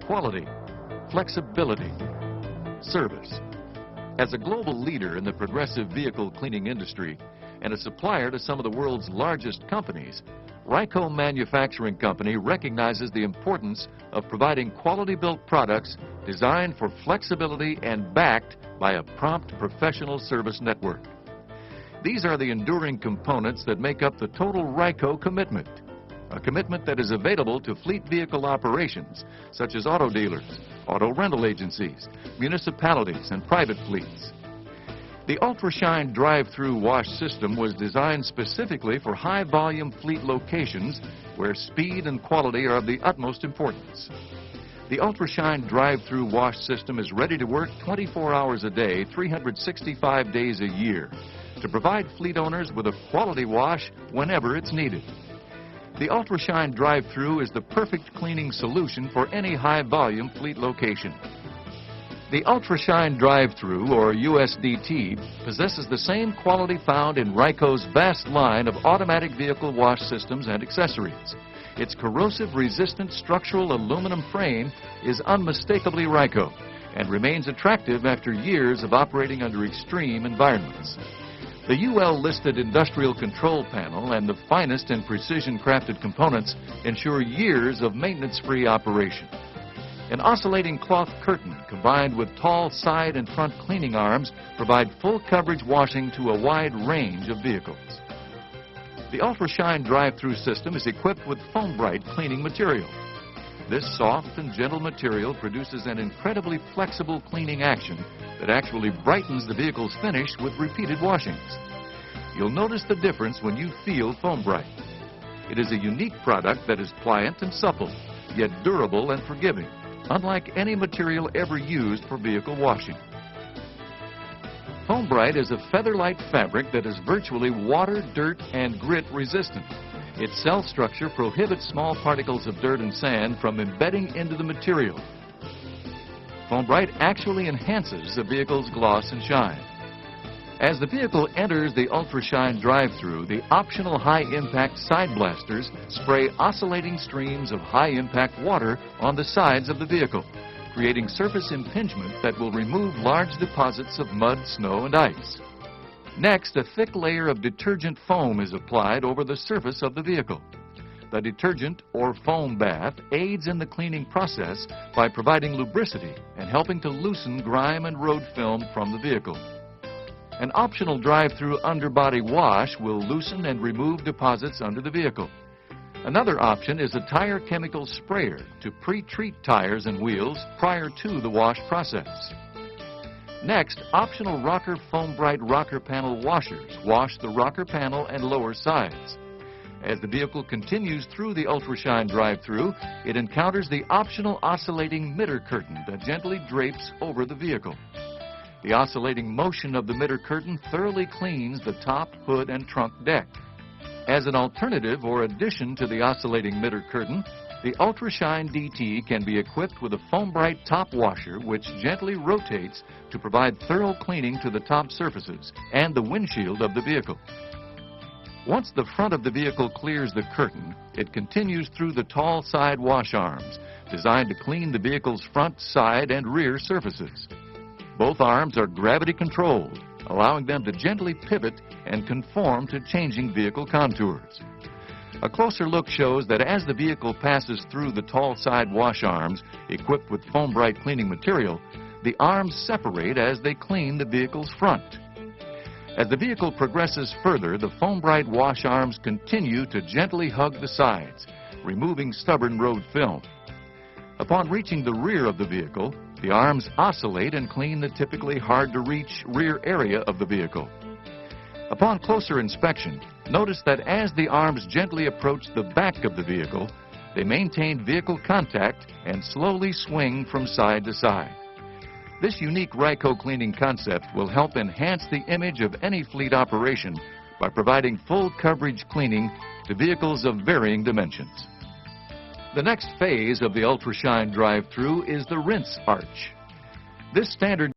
quality, flexibility, service. As a global leader in the progressive vehicle cleaning industry and a supplier to some of the world's largest companies, Ryko Manufacturing Company recognizes the importance of providing quality-built products designed for flexibility and backed by a prompt professional service network. These are the enduring components that make up the total Ryko commitment, a commitment that is available to fleet vehicle operations such as auto dealers, auto rental agencies, municipalities, and private fleets. The Ultrashine drive-through wash system was designed specifically for high-volume fleet locations where speed and quality are of the utmost importance. The Ultrashine drive-through wash system is ready to work 24 hours a day, 365 days a year, to provide fleet owners with a quality wash whenever it's needed. The Ultrashine drive-through is the perfect cleaning solution for any high-volume fleet location. The Ultrashine drive-through, or USDT, possesses the same quality found in Ryko's vast line of automatic vehicle wash systems and accessories. Its corrosive-resistant structural aluminum frame is unmistakably Ryko and remains attractive after years of operating under extreme environments. The UL-listed industrial control panel and the finest and precision-crafted components ensure years of maintenance-free operation. An oscillating cloth curtain combined with tall side and front cleaning arms provide full coverage washing to a wide range of vehicles. The Ultrashine drive-through system is equipped with foam bright cleaning material. This soft and gentle material produces an incredibly flexible cleaning action that actually brightens the vehicle's finish with repeated washings. You'll notice the difference when you feel foam bright. It is a unique product that is pliant and supple, yet durable and forgiving, unlike any material ever used for vehicle washing. Foam Bright is a feather-light fabric that is virtually water, dirt, and grit resistant. Its cell structure prohibits small particles of dirt and sand from embedding into the material. Foam Bright actually enhances the vehicle's gloss and shine. As the vehicle enters the Ultrashine drive-through, the optional high-impact side blasters spray oscillating streams of high-impact water on the sides of the vehicle, creating surface impingement that will remove large deposits of mud, snow, and ice. Next, a thick layer of detergent foam is applied over the surface of the vehicle. The detergent, or foam bath, aids in the cleaning process by providing lubricity and helping to loosen grime and road film from the vehicle. An optional drive-through underbody wash will loosen and remove deposits under the vehicle. Another option is a tire chemical sprayer to pre-treat tires and wheels prior to the wash process. Next, optional rocker Foam Bright rocker panel washers wash the rocker panel and lower sides. As the vehicle continues through the Ultrashine drive-through, it encounters the optional oscillating midder curtain that gently drapes over the vehicle. The oscillating motion of the midder curtain thoroughly cleans the top, hood, and trunk deck. As an alternative or addition to the oscillating midder curtain, the Ultrashine DT can be equipped with a Foam Bright top washer which gently rotates to provide thorough cleaning to the top surfaces and the windshield of the vehicle. Once the front of the vehicle clears the curtain, it continues through the tall side wash arms, designed to clean the vehicle's front, side, and rear surfaces. Both arms are gravity controlled, allowing them to gently pivot and conform to changing vehicle contours. A closer look shows that as the vehicle passes through the tall side wash arms, equipped with Foam Bright cleaning material, the arms separate as they clean the vehicle's front. As the vehicle progresses further, the Foam Bright wash arms continue to gently hug the sides, removing stubborn road film. Upon reaching the rear of the vehicle, the arms oscillate and clean the typically hard-to-reach rear area of the vehicle. Upon closer inspection, notice that as the arms gently approach the back of the vehicle, they maintain vehicle contact and slowly swing from side to side. This unique Ryko cleaning concept will help enhance the image of any fleet operation by providing full coverage cleaning to vehicles of varying dimensions. The next phase of the Ultrashine drive-through is the rinse arch. This standard